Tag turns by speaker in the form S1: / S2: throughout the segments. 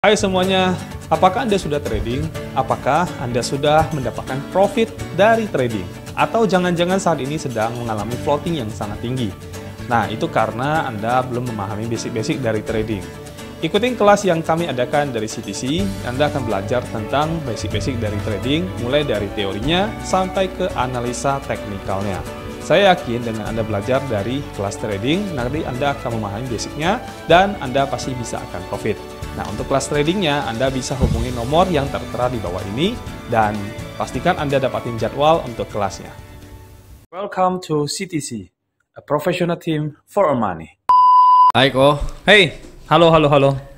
S1: Hai semuanya, apakah Anda sudah trading? Apakah Anda sudah mendapatkan profit dari trading? Atau jangan-jangan saat ini sedang mengalami floating yang sangat tinggi? Nah, itu karena Anda belum memahami basic-basic dari trading. Ikutin kelas yang kami adakan dari CTC, Anda akan belajar tentang basic-basic dari trading, mulai dari teorinya sampai ke analisa teknikalnya. Saya yakin dengan Anda belajar dari kelas trading, nanti Anda akan memahami basicnya dan Anda pasti bisa akan profit. Nah, untuk kelas tradingnya, Anda bisa hubungi nomor yang tertera di bawah ini dan pastikan Anda dapatin jadwal untuk kelasnya. Welcome to CTC, a professional team for money.
S2: Hai Ko.
S1: Hey, halo.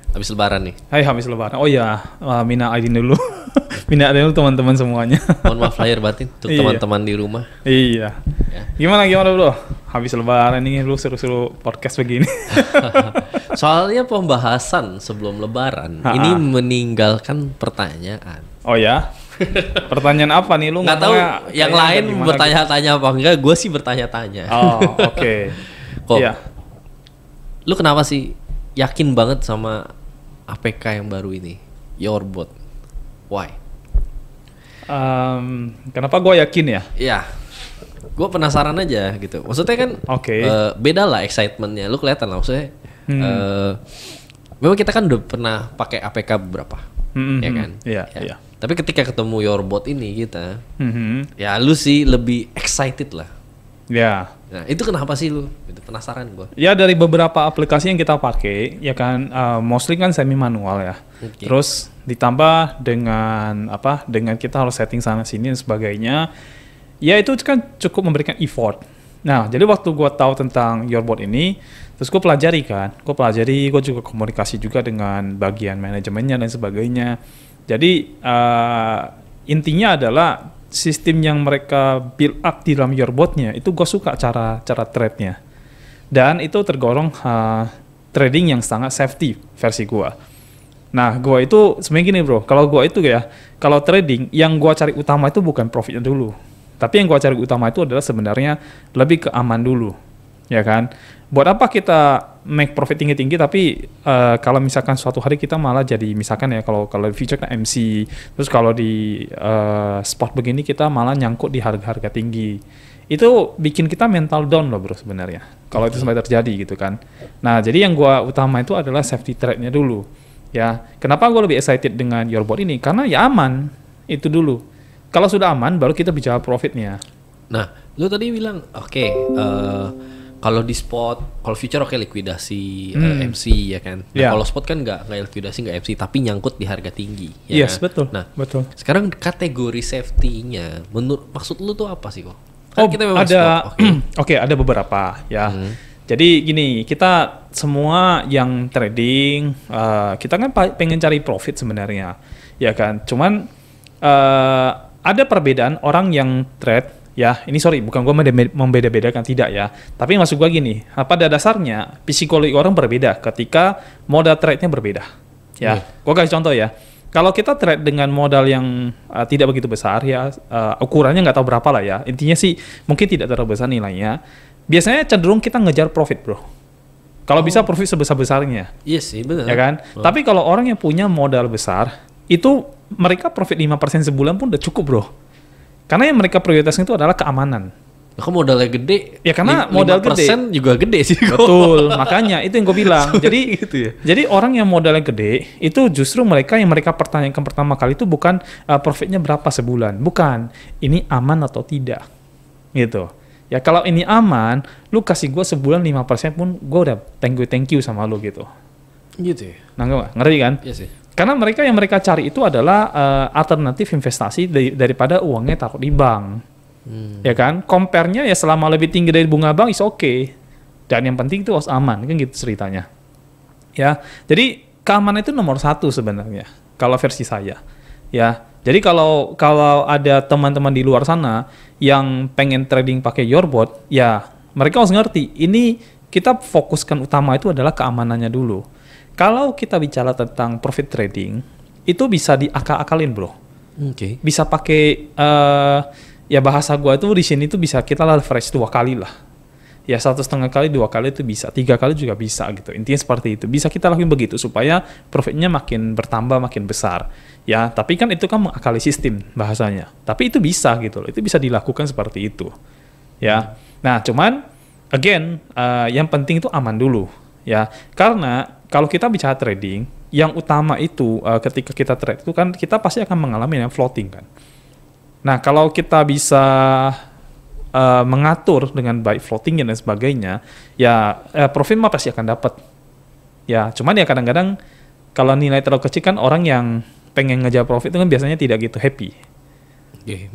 S2: Habis lebaran nih.
S1: Hai, habis lebaran. Oh ya, mina aidin dulu. Mina aidin dulu teman-teman semuanya.
S2: Mohon maaf lahir batin untuk teman-teman di rumah.
S1: Iya. Ya. Gimana bro? Habis lebaran ini lu seru-seru podcast begini.
S2: Soalnya pembahasan sebelum lebaran ini meninggalkan pertanyaan.
S1: Oh ya? Pertanyaan apa nih lu?
S2: Nggak tahu yang lain bertanya-tanya apa enggak, gue sih bertanya-tanya.
S1: Oh, oke.
S2: Kok? Iya. Lu kenapa sih yakin banget sama APK yang baru ini? Yourbot. Why?
S1: Kenapa gue yakin ya?
S2: Iya. Gue penasaran aja gitu. Maksudnya kan beda lah excitementnya. Lu kelihatan lah maksudnya. Memang kita kan udah pernah pakai APK beberapa, ya kan? Iya. Tapi ketika ketemu Yourbot ini kita, ya lu sih lebih excited lah.
S1: Ya.
S2: Nah itu kenapa sih lu? Itu penasaran gue.
S1: Ya dari beberapa aplikasi yang kita pakai, ya kan, mostly kan semi manual ya. Okay. Terus ditambah dengan apa? Dengan kita harus setting sana sini dan sebagainya. Ya itu kan cukup memberikan effort. Nah, jadi waktu gue tahu tentang Yourbot ini, terus gue pelajari, gue juga komunikasi juga dengan bagian manajemennya dan sebagainya. Jadi intinya adalah sistem yang mereka build up di dalam Yourbotnya itu gue suka cara trade-nya. Dan itu tergolong trading yang sangat safety versi gue. Nah, gue itu sebenarnya gini bro, kalau gue itu ya, kalau trading yang gue cari utama itu bukan profitnya dulu. Tapi yang gue cari utama itu adalah sebenarnya lebih ke aman dulu, ya kan? Buat apa kita make profit tinggi-tinggi tapi kalau misalkan suatu hari kita malah jadi misalkan ya kalau di future kan MC, terus kalau di spot begini kita malah nyangkut di harga-harga tinggi. Itu bikin kita mental down loh bro sebenarnya. Kalau itu sampai terjadi gitu kan. Nah, jadi yang gue utama itu adalah safety trade-nya dulu. Ya, kenapa gue lebih excited dengan Yourbot ini? Karena ya aman, itu dulu. Kalau sudah aman, baru kita bicara profitnya.
S2: Nah, lu tadi bilang, kalau di spot, kalau future likuidasi MC ya kan. Nah, kalau spot kan nggak likuidasi, nggak MC, tapi nyangkut di harga tinggi. Ya
S1: Yes,
S2: kan?
S1: betul.
S2: Nah,
S1: betul.
S2: Sekarang kategori safety-nya, menurut maksud lu tuh apa sih kok?
S1: Kan kita ada, ada beberapa ya. Jadi gini, kita semua yang trading, kita kan pengen cari profit sebenarnya, ya kan. Cuman ada perbedaan orang yang trade, ya ini bukan gue membeda-bedakan, tidak ya. Tapi maksud gue gini, pada dasarnya psikologi orang berbeda ketika modal trade-nya berbeda. Ya, gue kasih contoh ya. Kalau kita trade dengan modal yang tidak begitu besar ya, ukurannya nggak tahu berapa lah ya. Intinya sih mungkin tidak terlalu besar nilainya. Biasanya cenderung kita ngejar profit bro. Kalau bisa profit sebesar-besarnya.
S2: Iya sih, benar.
S1: Ya kan? Tapi kalau orang yang punya modal besar, itu mereka profit 5% sebulan pun udah cukup bro. Karena yang mereka prioritaskan itu adalah keamanan.
S2: Nah, modalnya gede.
S1: Ya karena modal gede.
S2: 5% juga gede sih.
S1: Betul, makanya itu yang gue bilang. Jadi
S2: gitu ya?
S1: Jadi orang yang modalnya gede, itu justru mereka pertanyakan pertama kali itu bukan profitnya berapa sebulan. Bukan, ini aman atau tidak. Gitu. Ya kalau ini aman, lu kasih gue sebulan 5% pun gue udah thank you sama lu gitu.
S2: Gitu ya?
S1: Nah, ngerti kan?
S2: Iya sih.
S1: Karena yang mereka cari itu adalah alternatif investasi daripada uangnya taruh di bank. Ya kan? Compare-nya ya selama lebih tinggi dari bunga bank is okay. Dan yang penting itu harus aman, kan gitu ceritanya. Ya. Jadi keamanan itu nomor 1 sebenarnya kalau versi saya. Ya. Jadi kalau ada teman-teman di luar sana yang pengen trading pakai Yourbot, ya mereka harus ngerti, ini kita fokuskan utama itu adalah keamanannya dulu. Kalau kita bicara tentang profit trading, itu bisa diakal-akalin bro. Bisa pakai, ya bahasa gua itu di sini tuh bisa kita leverage 2 kali lah. Ya 1,5 kali, 2 kali itu bisa, 3 kali juga bisa gitu. Intinya seperti itu. Bisa kita lakuin begitu supaya profitnya makin bertambah, makin besar. Ya, tapi kan itu kan mengakali sistem bahasanya. Tapi itu bisa gitu loh. Itu bisa dilakukan seperti itu. Ya. Nah, cuman again, yang penting itu aman dulu. Ya, karena kalau kita bicara trading, yang utama itu ketika kita trade itu kan kita pasti akan mengalami yang floating kan. Nah, kalau kita bisa mengatur dengan baik floatingnya dan sebagainya, ya profit mah pasti akan dapat. Ya, cuman ya kadang-kadang kalau nilai terlalu kecil kan orang yang pengen ngejar profit itu kan biasanya tidak gitu happy.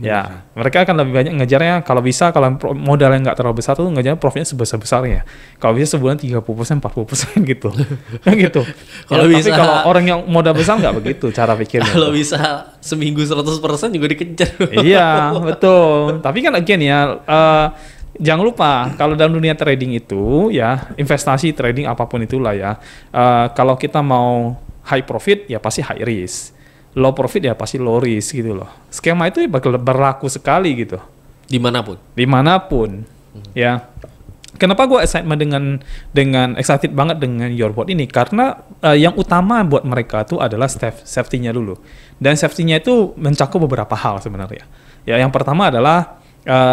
S1: Ya, mereka akan lebih banyak ngejarnya kalau bisa, kalau modal yang nggak terlalu besar tuh ngejar profitnya sebesar-besarnya. Kalau bisa sebulan 30%, 40% gitu. gitu. Kalau bisa, tapi kalau orang yang modal besar nggak begitu cara pikirnya.
S2: Kalau bisa seminggu 100% juga dikejar.
S1: Iya, betul. Tapi kan again ya, jangan lupa kalau dalam dunia trading itu ya, investasi trading apapun itulah ya, kalau kita mau high profit ya pasti high risk. Low profit ya pasti low risk gitu loh. Skema itu berlaku sekali gitu. Dimanapun. Ya. Kenapa gue excited dengan excited banget dengan Yorbot ini? Karena yang utama buat mereka itu adalah safety-nya dulu. Dan safety-nya itu mencakup beberapa hal sebenarnya. Ya, yang pertama adalah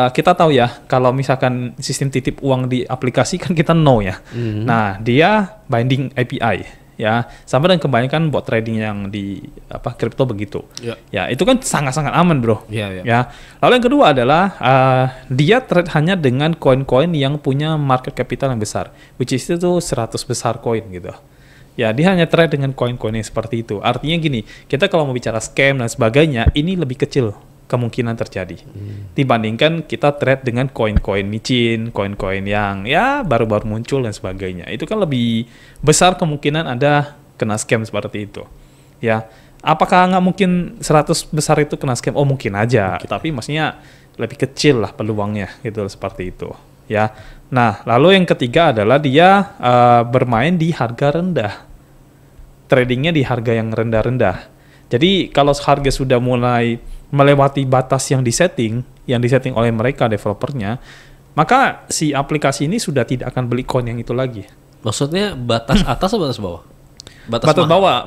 S1: kita tahu ya, kalau misalkan sistem titip uang di aplikasi kan kita know ya. Nah, dia binding API. Ya, sama dengan kebanyakan bot trading yang di kripto begitu. Ya, itu kan sangat-sangat aman, bro. Ya. Lalu yang kedua adalah dia trade hanya dengan koin-koin yang punya market capital yang besar, which is itu 100 besar koin gitu. Ya, dia hanya trade dengan koin-koin yang seperti itu. Artinya gini, kita kalau mau bicara scam dan sebagainya, ini lebih kecil kemungkinan terjadi dibandingkan kita trade dengan koin-koin micin, koin-koin yang ya baru-baru muncul dan sebagainya. Itu kan lebih besar kemungkinan Anda kena scam seperti itu. Ya, apakah nggak mungkin 100 besar itu kena scam? Oh, mungkin aja, tapi maksudnya lebih kecil lah peluangnya gitu, seperti itu. Ya. Nah, lalu yang ketiga adalah dia bermain di harga rendah. Tradingnya di harga yang rendah-rendah. Jadi kalau harga sudah mulai melewati batas yang disetting oleh mereka developernya, maka si aplikasi ini sudah tidak akan beli coin yang itu lagi.
S2: Maksudnya batas atas atau batas bawah?
S1: Batas bawah.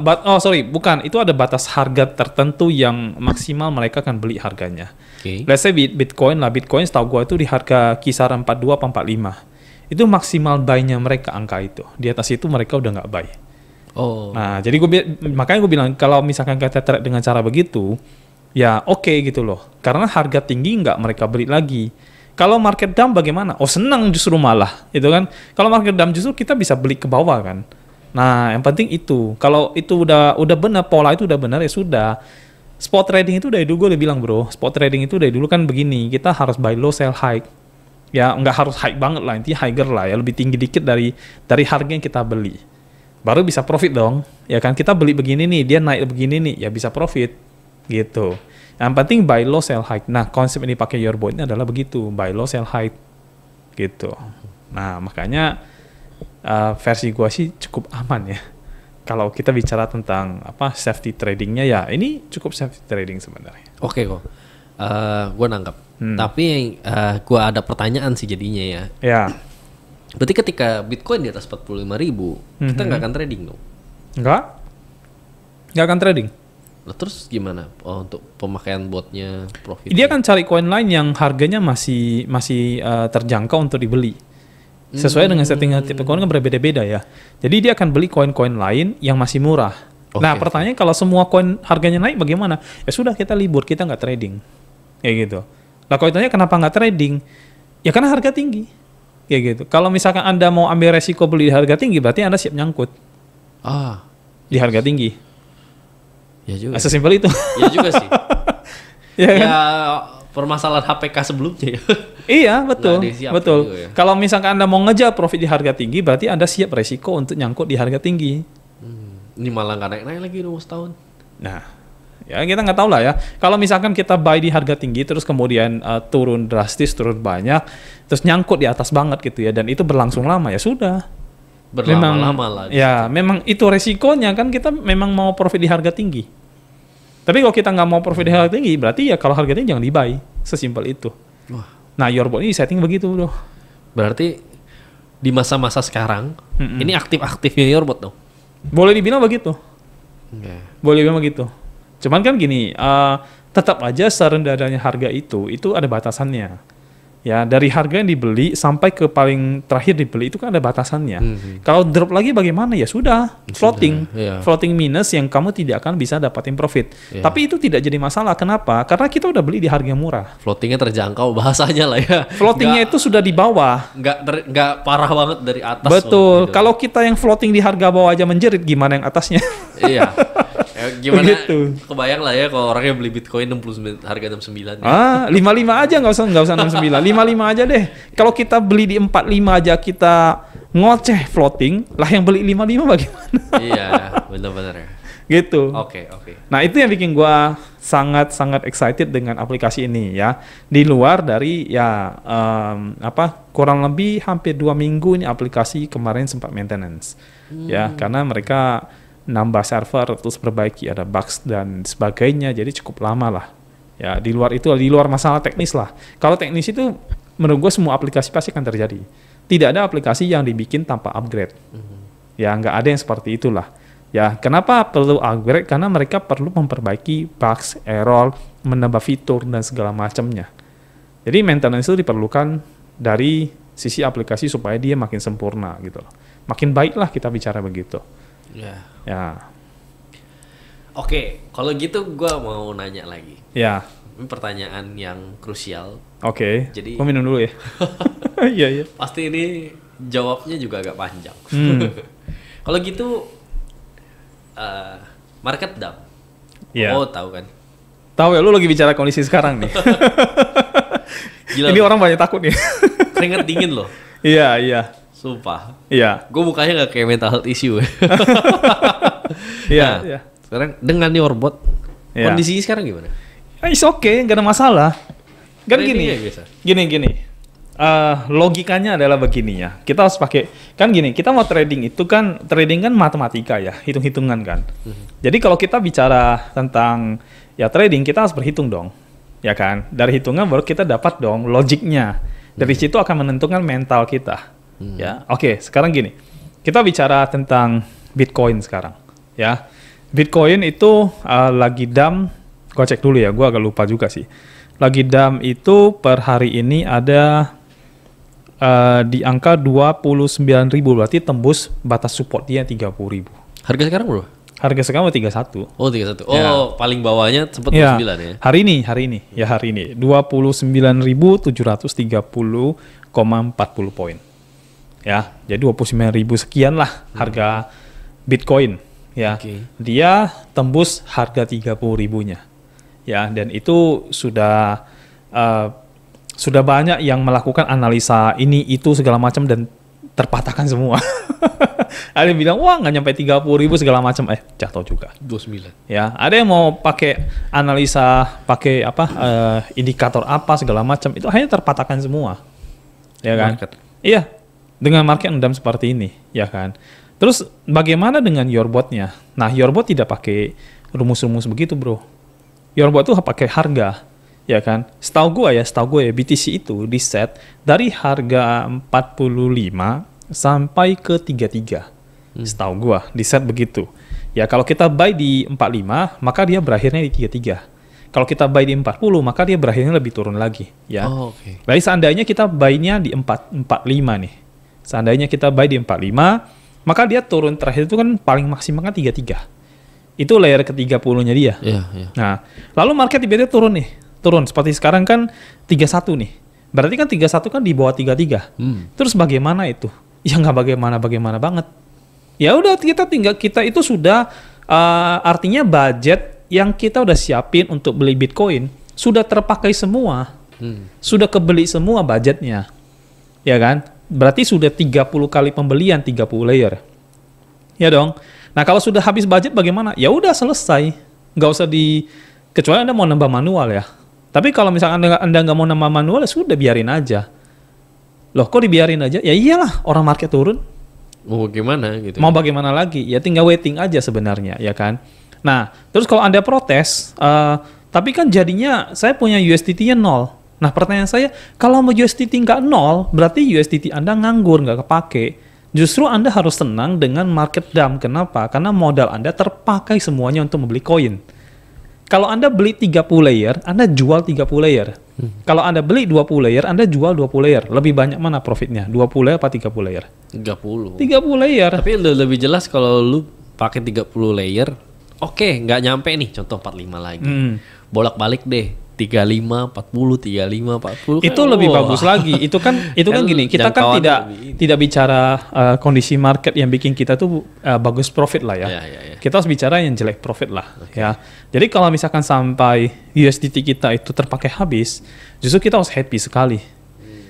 S1: Bukan. Itu ada batas harga tertentu yang maksimal mereka akan beli harganya. Let's say Bitcoin setahu gue itu di harga kisaran 42 atau 45. Itu maksimal buy-nya mereka angka itu. Di atas itu mereka udah nggak buy. Nah, jadi makanya gue bilang kalau misalkan kita trade dengan cara begitu, ya oke gitu loh. Karena harga tinggi nggak mereka beli lagi. Kalau market dump bagaimana? Oh, senang justru malah, itu kan. Kalau market dump justru kita bisa beli ke bawah kan. Nah, yang penting itu. Kalau itu udah benar, pola itu udah benar ya sudah. Spot trading itu dari dulu gue udah bilang, bro. Spot trading itu dari dulu kan begini. Kita harus buy low, sell high. Ya nggak harus high banget lah, intinya higher lah ya, lebih tinggi dikit dari harga yang kita beli. Baru bisa profit dong, ya kan? Kita beli begini nih, dia naik begini nih, ya bisa profit, gitu. Yang penting buy low, sell high. Nah, konsep ini pakai Yorbot ini adalah begitu, buy low, sell high, gitu. Nah, makanya versi gua sih cukup aman ya. Kalau kita bicara tentang safety tradingnya, ya ini cukup safety trading sebenarnya.
S2: Oke kok, gua nangkap. Tapi gua ada pertanyaan sih jadinya ya.
S1: Ya.
S2: Berarti ketika Bitcoin di atas 45.000, kita nggak akan trading dong?
S1: Nggak akan trading.
S2: Nah, terus gimana untuk pemakaian botnya, profit?
S1: Dia akan cari koin lain yang harganya masih terjangkau untuk dibeli. Sesuai dengan settingan tipe koin kan berbeda-beda ya. Jadi dia akan beli koin-koin lain yang masih murah. Nah, pertanyaannya kalau semua koin harganya naik bagaimana? Ya sudah, kita libur, kita nggak trading. Kayak gitu. Lah kalau ditanya kenapa nggak trading? Ya karena harga tinggi. Kayak gitu. Kalau misalkan Anda mau ambil resiko beli di harga tinggi, berarti Anda siap nyangkut. Di harga tinggi.
S2: Ya juga.
S1: Sesimpel itu.
S2: Ya juga sih.
S1: Ya, kan?
S2: Permasalahan HPK sebelumnya ya.
S1: Iya, betul. Betul. Ya. Kalau misalkan Anda mau ngejar profit di harga tinggi, berarti Anda siap resiko untuk nyangkut di harga tinggi.
S2: Ini malah nggak naik-naik lagi udah setahun.
S1: Nah, ya kita nggak tahu lah ya. Kalau misalkan kita buy di harga tinggi, terus kemudian turun drastis, turun banyak, terus nyangkut di atas banget gitu ya, dan itu berlangsung lama, ya sudah.
S2: Berlama-lama lah.
S1: Ya, memang itu resikonya kan, kita memang mau profit di harga tinggi. Tapi kalau kita nggak mau profit di harga tinggi, berarti ya kalau harga tinggi jangan di buy. Sesimpel itu. Wah. Nah, Yorbot ini setting begitu, bro.
S2: Berarti di masa-masa sekarang ini aktif-aktifnya Yorbot dong.
S1: Boleh dibilang begitu. Boleh dibilang begitu. Cuman kan gini, tetap aja serendah-rendahnya harga itu ada batasannya. Ya, dari harga yang dibeli sampai ke paling terakhir dibeli itu kan ada batasannya. Kalau drop lagi bagaimana? Ya sudah, floating. Floating minus yang kamu tidak akan bisa dapatin profit. Tapi itu tidak jadi masalah. Kenapa? Karena kita udah beli di harga murah.
S2: Floatingnya terjangkau bahasanya lah ya.
S1: Floatingnya itu sudah di bawah.
S2: Nggak parah banget dari atas.
S1: Betul. Gitu. Kalau kita yang floating di harga bawah aja menjerit, gimana yang atasnya?
S2: Iya. Gimana?
S1: Begitu.
S2: Kebayang lah ya kalau orangnya beli Bitcoin 69 harga 69.
S1: 55 aja nggak usah 69. 55 aja deh. Kalau kita beli di 45 aja kita ngoceh floating, lah yang beli 55 bagaimana? Iya,
S2: benar-benar ya.
S1: Gitu.
S2: Oke.
S1: Nah, itu yang bikin gua sangat excited dengan aplikasi ini ya. Di luar dari ya kurang lebih hampir 2 minggu ini aplikasi kemarin sempat maintenance. Ya, karena mereka nambah server terus perbaiki, ada bugs dan sebagainya, jadi cukup lama lah. Ya, di luar masalah teknis lah. Kalau teknis itu menurut gue semua aplikasi pasti akan terjadi. Tidak ada aplikasi yang dibikin tanpa upgrade. Ya, nggak ada yang seperti itulah. Ya, kenapa perlu upgrade? Karena mereka perlu memperbaiki bugs, error, menambah fitur dan segala macamnya. Jadi maintenance itu diperlukan dari sisi aplikasi supaya dia makin sempurna gitu loh. Makin baik lah kita bicara begitu. Ya.
S2: Oke, kalau gitu gue mau nanya lagi.
S1: Ya.
S2: Ini pertanyaan yang krusial.
S1: Oke.
S2: Jadi
S1: gue minum dulu ya. Iya.
S2: Pasti ini jawabnya juga agak panjang. Kalau gitu, market dump. Oh, tahu kan?
S1: Tahu ya, lu lagi bicara kondisi sekarang nih. Gila, ini orang banyak takut nih.
S2: Keringet dingin loh.
S1: Iya.
S2: Sumpah.
S1: Iya.
S2: Gue mukanya gak kayak mental health issue.
S1: Iya.
S2: Sekarang dengan Yorbot, kondisinya sekarang gimana?
S1: It's okay, gak ada masalah. Kan gini. Logikanya adalah begini ya. Kita harus pakai, kan gini, kita mau trading kan matematika ya, hitung-hitungan kan. Jadi kalau kita bicara tentang ya trading, kita harus berhitung dong. Ya kan? Dari hitungan baru kita dapat dong logiknya. Dari situ akan menentukan mental kita. Ya, oke. Sekarang gini, kita bicara tentang Bitcoin sekarang, ya. Bitcoin itu lagi dump, gua cek dulu ya, gua agak lupa juga sih. Lagi dump itu per hari ini ada di angka 29.000, berarti tembus batas support dia 30.000. Harga
S2: sekarang bro?
S1: Harga sekarang 31.
S2: Oh 31. Oh ya. Paling bawahnya sempat 29 ya?
S1: Hari ini. Ya hari ini 29.730,40 poin. Ya, jadi 29.000 sekian lah harga Bitcoin. Ya, dia tembus harga 30.000-nya. Ya, dan itu sudah banyak yang melakukan analisa ini itu segala macam dan terpatahkan semua. Ada yang bilang wah nggak nyampe 30.000 segala macam, jatuh juga.
S2: 29.
S1: Ya, ada yang mau pakai analisa pakai indikator apa segala macam, itu hanya terpatahkan semua. Ya kan? Market. Iya. Dengan market endam seperti ini, ya kan. Terus bagaimana dengan Yorbotnya? Nah, Yorbot tidak pakai rumus-rumus begitu, bro. Yorbot tuh pakai harga, ya kan. Setahu gue ya, BTC itu di set dari harga 45 sampai ke 33. Setahu gue di set begitu. Ya, kalau kita buy di 45, maka dia berakhirnya di 33. Kalau kita buy di 40, maka dia berakhirnya lebih turun lagi, ya. Baik, seandainya kita buy-nya di 45 nih. Seandainya kita buy di 45, maka dia turun terakhir itu kan paling maksimal kan 33. Itu layer ke-30-nya dia. Nah, lalu market tiba-tiba turun seperti sekarang kan 31 nih. Berarti kan 31 kan di bawah 33. Terus bagaimana itu? Ya nggak bagaimana banget. Ya udah kita itu sudah artinya budget yang kita udah siapin untuk beli Bitcoin sudah terpakai semua. Sudah kebeli semua budgetnya. Ya kan? Berarti sudah 30 kali pembelian, 30 layer. Ya dong. Nah, kalau sudah habis budget bagaimana? Ya udah selesai. Nggak usah kecuali Anda mau nambah manual ya. Tapi kalau misalkan Anda nggak mau nambah manual, ya sudah biarin aja. Loh, kok dibiarin aja? Ya iyalah, orang market turun.
S2: Mau gimana gitu.
S1: Mau bagaimana lagi? Ya tinggal waiting aja sebenarnya, ya kan? Nah, terus kalau Anda protes, tapi kan jadinya saya punya USDT-nya 0. Nah pertanyaan saya, kalau mau USDT nggak nol, berarti USDT Anda nganggur, nggak kepake. Justru Anda harus senang dengan market dump. Kenapa? Karena modal Anda terpakai semuanya untuk membeli koin. Kalau Anda beli 30 layer, Anda jual 30 layer. Kalau Anda beli 20 layer, Anda jual 20 layer. Lebih banyak mana profitnya? 20 layer apa 30 layer?
S2: 30.
S1: 30 layer.
S2: Tapi lebih jelas kalau lu pakai 30 layer, oke, nggak nyampe nih, contoh 45 lagi. Bolak-balik deh. 35, 40, 35, 40.
S1: Itu lebih bagus lagi. Itu kan gini, kita kan tidak bicara kondisi market yang bikin kita tuh bagus profit lah ya. Kita harus bicara yang jelek profit lah ya. Jadi kalau misalkan sampai USDT kita itu terpakai habis, justru kita harus happy sekali.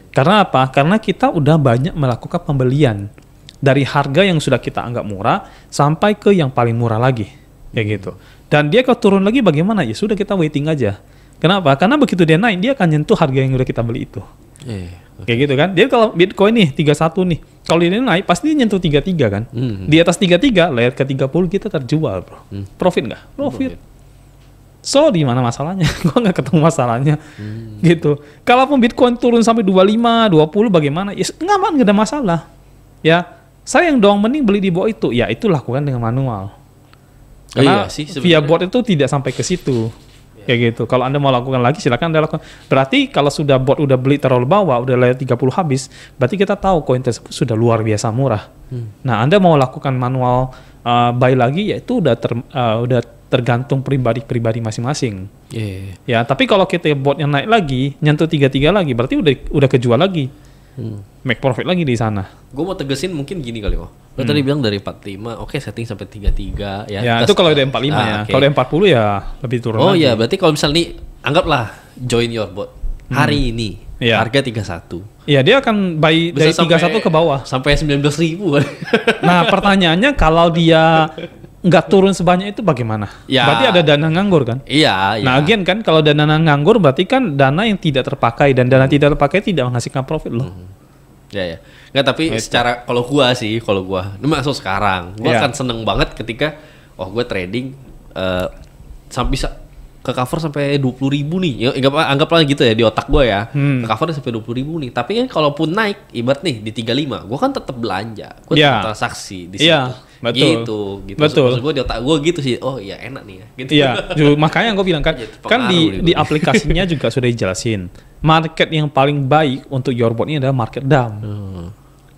S1: Karena apa? Karena kita udah banyak melakukan pembelian dari harga yang sudah kita anggap murah sampai ke yang paling murah lagi. Kayak gitu. Dan dia kalau turun lagi bagaimana? Ya sudah, kita waiting aja. Kenapa? Karena begitu dia naik, dia akan nyentuh harga yang udah kita beli itu. Kayak gitu kan. Dia kalau Bitcoin nih 31 nih, kalau dia naik pasti dia nyentuh 33 kan. Di atas 33, layer ke 30 kita terjual bro. Profit nggak? Profit. So di mana masalahnya? Gua nggak ketemu masalahnya. Gitu. Kalaupun Bitcoin turun sampai 25, 20 bagaimana? Ya nggak ada masalah. Ya, sayang dong, mending beli di bawah itu. Ya itu lakukan dengan manual. Karena via bot itu tidak sampai ke situ. Kayak gitu. Kalau Anda mau lakukan lagi, silakan Anda lakukan. Berarti kalau sudah bot udah beli terlalu bawah, udah layer 30 habis, berarti kita tahu koin tersebut sudah luar biasa murah. Nah, Anda mau lakukan manual buy lagi, ya itu udah tergantung pribadi masing-masing. Ya, tapi kalau kita bot yang naik lagi, nyentuh 33 lagi, berarti udah kejual lagi. Make profit lagi di sana.
S2: Gue mau tegesin mungkin gini kali, Lo tadi bilang dari 45, oke, setting sampai 33 ya.
S1: Ya, itu kalau udah 45 ya. Okay. Kalau udah 40 ya lebih turun lagi.
S2: Iya, berarti kalau misalnya nih, anggaplah join your bot hari ini, harga 31.
S1: Iya, dia akan buy dari 31 ke bawah.
S2: Sampai 19.000 kan.
S1: Nah, pertanyaannya kalau dia nggak turun sebanyak itu bagaimana? Ya. Berarti ada dana nganggur kan?
S2: Iya.
S1: Nah, again kan, kalau dana nganggur berarti kan dana yang tidak terpakai, dan dana tidak terpakai tidak menghasilkan profit loh.
S2: Ya. Nggak, tapi secara kalau gua ini masuk sekarang, gua akan seneng banget ketika gua trading sampai bisa ke cover sampai 20.000 nih. Ya, anggaplah gitu ya di otak gua ya. Ke cover sampai 20.000 nih. Tapi kan kalaupun naik, ibarat nih di 35, gua kan tetap belanja. Gua tetap transaksi di situ. Betul. Gitu. Maksud gue di otak gue gitu sih. Oh iya, enak nih ya. Gitu.
S1: Iya, makanya gue bilang kan, kan di aplikasinya juga sudah dijelasin. Market yang paling baik untuk your bot ini adalah market dump.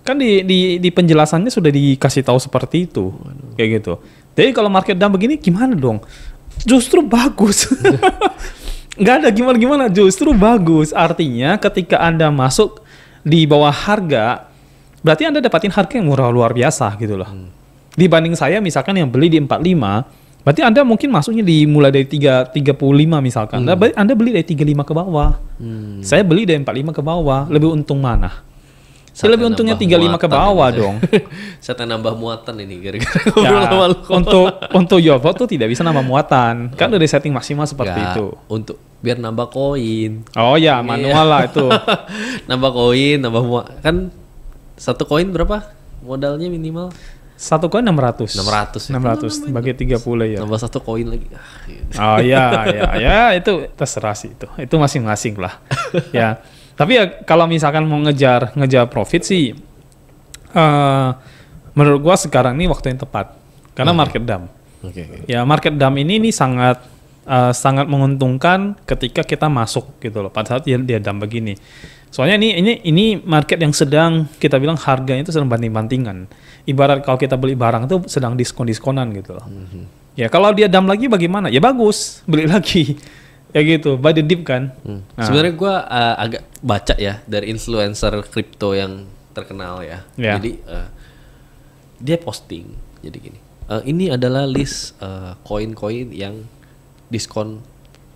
S1: Kan di penjelasannya sudah dikasih tahu seperti itu. Kayak gitu. Jadi kalau market dump begini gimana dong? Justru bagus. Nggak ada gimana-gimana, justru bagus. Artinya ketika Anda masuk di bawah harga, berarti Anda dapatin harga yang murah luar biasa gitu loh. Dibanding saya misalkan yang beli di 45, berarti Anda mungkin masuknya mulai dari 35 misalkan. Anda beli dari 35 ke bawah. Saya beli dari 45 ke bawah. Lebih untung mana? Saya lebih untungnya 35 ke bawah dong.
S2: Saya nambah muatan ini gara-gara
S1: untuk your bot tuh tidak bisa nambah muatan. Kan udah setting maksimal seperti itu.
S2: Untuk biar nambah koin.
S1: Oh ya, manual lah itu.
S2: Nambah koin, nambah muatan. Kan satu koin berapa modalnya minimal?
S1: Satu koin 600 bagi 30 ya.
S2: Nambah satu koin lagi.
S1: Oh ya itu terserah sih itu. Itu masing-masing lah. Ya. Tapi ya kalau misalkan mau ngejar profit sih, menurut gua sekarang ini waktu yang tepat. Karena market dump. Ya market dump ini sangat menguntungkan ketika kita masuk gitu loh. Pada saat dia dump begini. Soalnya ini market yang sedang kita bilang harganya itu sedang banting-bantingan. Ibarat kalau kita beli barang itu sedang diskon-diskonan gitu loh. Ya kalau dia dump lagi bagaimana? Ya bagus, beli lagi. Ya gitu, buy the dip kan.
S2: Nah. Sebenarnya gue agak baca ya dari influencer kripto yang terkenal ya. Jadi dia posting jadi gini. Ini adalah list koin-koin yang diskon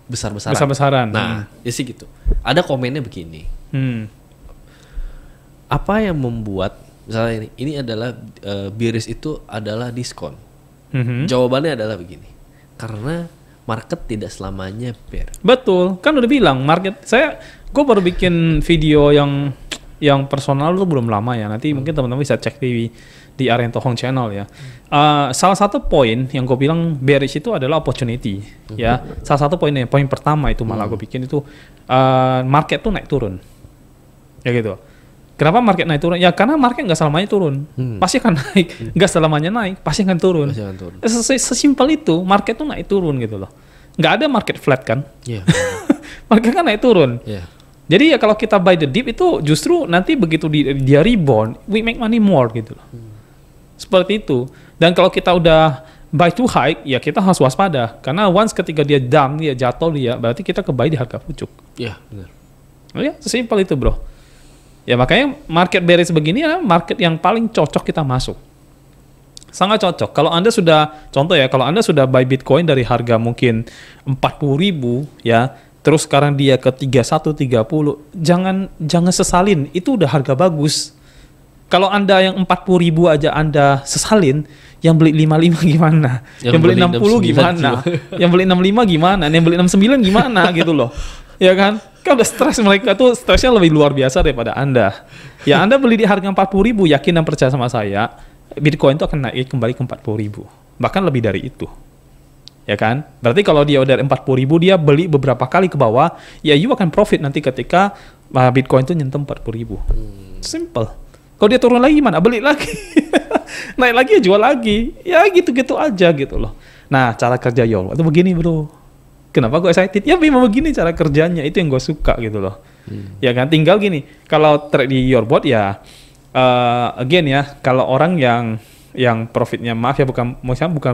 S2: besar-besaran. Nah, ya sih gitu. Ada komennya begini. Apa yang membuat misalnya ini adalah Biris itu adalah diskon? Jawabannya adalah begini. Karena market tidak selamanya fair.
S1: Betul, kan udah bilang market. Gue baru bikin video yang personal tuh belum lama ya. Nanti mungkin teman-teman bisa cek di Arianto Hong Channel ya. Salah satu poin yang gue bilang bearish itu adalah opportunity ya. Salah satu poinnya, poin pertama itu malah gue bikin itu market tuh naik turun. Ya gitu. Kenapa market naik turun? Ya karena market nggak selamanya turun, pasti akan naik. Nggak selamanya naik, pasti akan turun. Sesimpel itu, market tuh naik turun gitu loh. Nggak ada market flat kan? Yeah. Market kan naik turun. Yeah. Jadi ya kalau kita buy the dip itu justru nanti begitu dia rebound, we make money more gitu loh. Seperti itu. Dan kalau kita udah buy too high, ya kita harus waspada. Karena once ketika dia dump, dia jatuh berarti kita ke buy di harga pucuk.
S2: Iya, benar.
S1: Oh ya, sesimpel itu bro. Ya makanya market bearish begini adalah market yang paling cocok kita masuk. Sangat cocok. Kalau Anda sudah, contoh ya, kalau Anda sudah buy Bitcoin dari harga mungkin 40.000 ya, terus sekarang dia ke 31, 30, jangan sesalin, itu udah harga bagus. Kalau Anda yang 40.000 aja Anda sesalin, yang beli 55 gimana? Yang beli 60 gimana? Yang beli 65 gimana? Yang beli 69 gimana gitu loh. Ya kan? Kan udah stres, mereka tuh stresnya lebih luar biasa daripada Anda. Ya Anda beli di harga 40.000, yakin dan percaya sama saya, Bitcoin itu akan naik kembali ke 40.000. Bahkan lebih dari itu. Ya kan? Berarti kalau dia udah 40.000, dia beli beberapa kali ke bawah, ya you akan profit nanti ketika Bitcoin itu nyentuh 40.000. Simple. Kalau dia turun lagi gimana? Beli lagi. Naik lagi ya jual lagi. Ya gitu-gitu aja gitu loh. Nah, cara kerja YOLO itu begini bro. Kenapa gue excited? Ya memang begini cara kerjanya, itu yang gue suka gitu loh. Ya kan, tinggal gini, kalau trade di Yorbot ya, again ya, kalau orang yang profitnya, maaf ya, bukan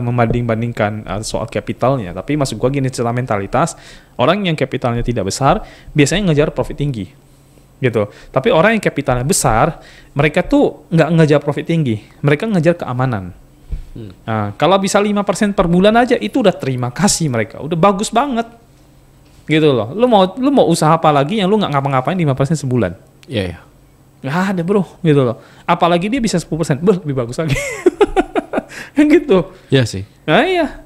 S1: membanding-bandingkan soal kapitalnya, tapi maksud gue gini, secara mentalitas, orang yang kapitalnya tidak besar, biasanya ngejar profit tinggi. Gitu. Tapi orang yang kapitalnya besar, mereka tuh nggak ngejar profit tinggi, mereka ngejar keamanan. Nah, kalau bisa 5% per bulan aja itu udah terima kasih mereka, udah bagus banget gitu loh. Lu mau usaha apa lagi yang lu nggak ngapa-ngapain 5% sebulan?
S2: Iya.
S1: Nggak ada bro gitu loh. Apalagi dia bisa 10%, lebih bagus lagi. Gitu.
S2: Iya sih.
S1: Nah iya.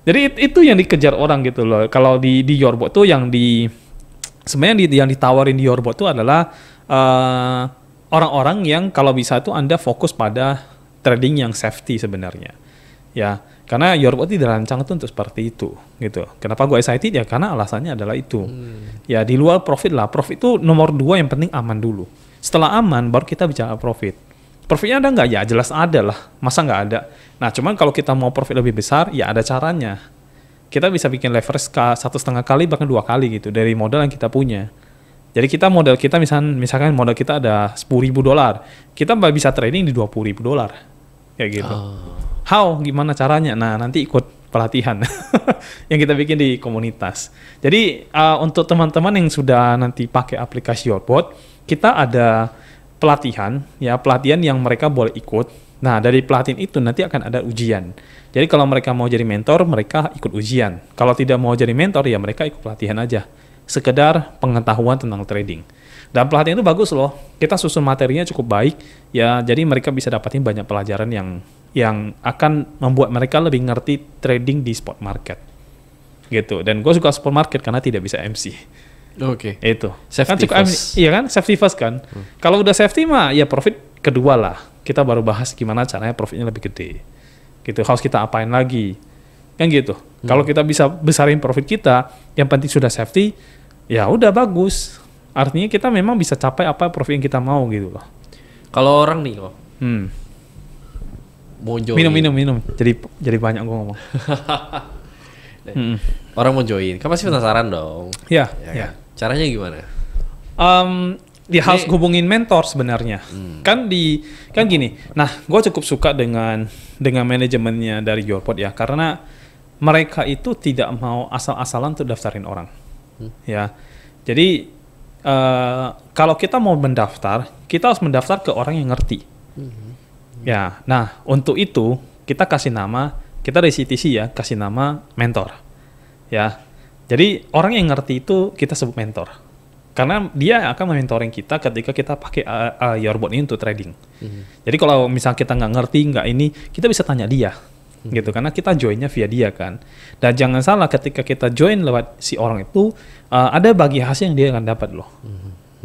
S1: Jadi itu yang dikejar orang gitu loh. Kalau di Yorbot tuh sebenarnya yang ditawarin di Yorbot tuh adalah orang-orang yang kalau bisa tuh Anda fokus pada trading yang safety sebenarnya, ya karena Yorbot dirancang itu untuk seperti itu, gitu. Kenapa gue excited ya karena alasannya adalah itu, ya di luar profit lah, profit itu nomor 2 yang penting aman dulu. Setelah aman baru kita bicara profit. Profitnya ada nggak? Ya jelas ada lah, masa nggak ada. Nah cuman kalau kita mau profit lebih besar, ya ada caranya. Kita bisa bikin leverage 1,5 kali bahkan 2 kali gitu dari modal yang kita punya. Jadi modal kita misalkan modal kita ada $10.000, kita bisa trading di $20.000. Kayak gitu. How? Gimana caranya? Nah, nanti ikut pelatihan yang kita bikin di komunitas. Jadi untuk teman-teman yang sudah nanti pakai aplikasi Yorbot, kita ada pelatihan yang mereka boleh ikut. Nah, dari pelatihan itu nanti akan ada ujian. Jadi kalau mereka mau jadi mentor, mereka ikut ujian. Kalau tidak mau jadi mentor, ya mereka ikut pelatihan aja. Sekedar pengetahuan tentang trading. Dan pelatihan itu bagus loh. Kita susun materinya cukup baik. Ya, jadi mereka bisa dapatin banyak pelajaran yang akan membuat mereka lebih ngerti trading di spot market. Gitu. Dan gue suka spot market karena tidak bisa MC.
S2: Oke.
S1: Itu.
S2: Safety
S1: kan first. Iya kan? Safety first kan. Kalau udah safety mah ya profit kedua lah. Kita baru bahas gimana caranya profitnya lebih gede. Gitu. Harus kita apain lagi. Kan gitu. Kalau kita bisa besarin profit kita, yang penting sudah safety, ya udah bagus. Artinya kita memang bisa capai apa profit yang kita mau gitu loh.
S2: Kalau orang nih kok, mau join.
S1: Minum. Jadi banyak gue ngomong.
S2: Orang mau join, kan pasti penasaran dong.
S1: Ya.
S2: Caranya gimana?
S1: Dia harus hubungin mentor sebenarnya. Kan gini. Nah, gue cukup suka dengan manajemennya dari Yorbot ya, karena mereka itu tidak mau asal-asalan untuk daftarin orang. Ya, jadi kalau kita mau mendaftar, kita harus mendaftar ke orang yang ngerti. Ya, nah untuk itu kita kasih nama, kita dari CTC ya kasih nama mentor. Ya, jadi orang yang ngerti itu kita sebut mentor. Karena dia akan mementoring kita ketika kita pakai Yorbot ini untuk trading. Jadi kalau misalnya kita nggak ngerti, nggak ini, kita bisa tanya dia. Gitu, karena kita joinnya via dia kan. Dan jangan salah ketika kita join lewat si orang itu, ada bagi hasil yang dia akan dapat loh.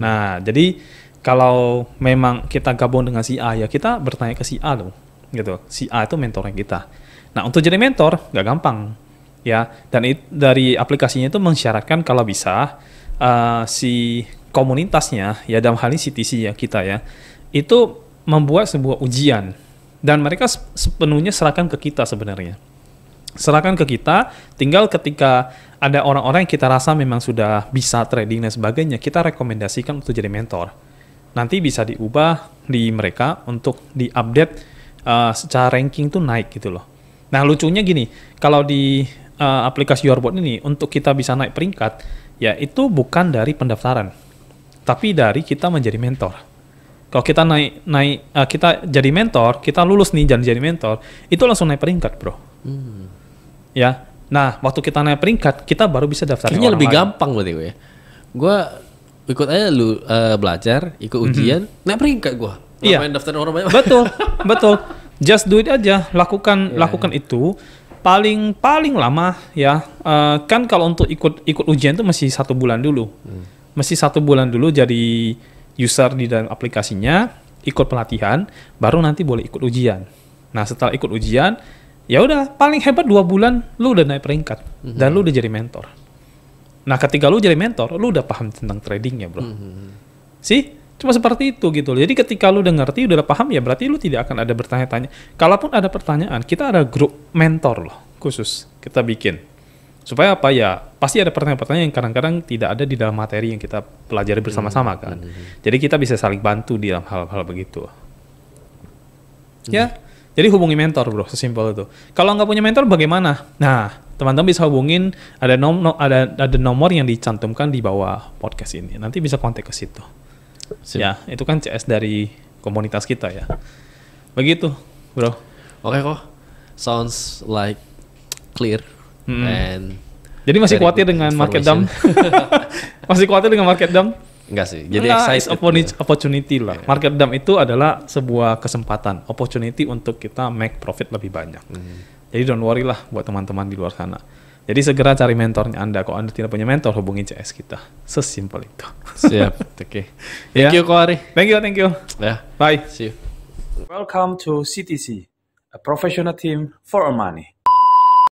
S1: Nah, jadi kalau memang kita gabung dengan si A, ya kita bertanya ke si A loh. gitu. Si A itu mentornya kita. Nah, untuk jadi mentor nggak gampang ya. Dan dari aplikasinya itu mensyaratkan kalau bisa si komunitasnya ya, dalam hal ini CTC ya kita ya, itu membuat sebuah ujian dan mereka sepenuhnya serahkan ke kita sebenarnya. Serahkan ke kita, tinggal ketika ada orang-orang yang kita rasa memang sudah bisa trading dan sebagainya, kita rekomendasikan untuk jadi mentor. Nanti bisa diubah di mereka untuk diupdate secara ranking tuh naik gitu loh. Nah lucunya gini, kalau di aplikasi Yourbot ini untuk kita bisa naik peringkat, ya itu bukan dari pendaftaran, tapi dari kita menjadi mentor. Kalau kita kita jadi mentor, kita lulus nih jadi mentor, itu langsung naik peringkat bro. Ya, nah waktu kita naik peringkat, kita baru bisa daftar.
S2: Kayaknya lebih gampang berarti gue ya. Gue ikut aja lu belajar, ikut ujian, naik peringkat gue.
S1: Iya.
S2: Main daftar orang banyak.
S1: Betul. Just do it aja, lakukan itu. Paling lama ya. Kan kalau untuk ikut ujian itu masih 1 bulan dulu. Mesti 1 bulan dulu jadi user di dalam aplikasinya, ikut pelatihan, baru nanti boleh ikut ujian. Nah setelah ikut ujian, ya udah paling hebat 2 bulan lu udah naik peringkat dan lu udah jadi mentor. Nah ketika lu jadi mentor, lu udah paham tentang tradingnya bro. Cuma seperti itu gitu. Jadi ketika lu udah ngerti, udah paham, ya berarti lu tidak akan ada bertanya-tanya. Kalaupun ada pertanyaan, kita ada grup mentor loh khusus kita bikin. Supaya apa ya, pasti ada pertanyaan-pertanyaan yang kadang-kadang tidak ada di dalam materi yang kita pelajari bersama-sama kan. Jadi kita bisa saling bantu di dalam hal-hal begitu. Ya, jadi hubungi mentor bro, sesimpel itu. Kalau nggak punya mentor bagaimana? Nah, teman-teman bisa hubungin, ada nomor yang dicantumkan di bawah podcast ini. Nanti bisa kontak ke situ. Ya, itu kan CS dari komunitas kita ya. Begitu, bro.
S2: Oke kok. Sounds like clear. And
S1: jadi masih khawatir dengan market dump? Masih khawatir dengan market dump?
S2: Enggak sih. Jadi excited.
S1: Opportunity lah. Yeah. Market dump itu adalah sebuah kesempatan, opportunity untuk kita make profit lebih banyak. Jadi don't worry lah buat teman-teman di luar sana. Jadi segera cari mentornya Anda. Kalau Anda tidak punya mentor, hubungi CS kita. Sesimpel itu.
S2: Siap. Oke. Thank you, Ko Ari.
S1: Thank you.
S2: Yeah.
S1: Bye.
S2: See you.
S1: Welcome to CTC, a professional team for our money.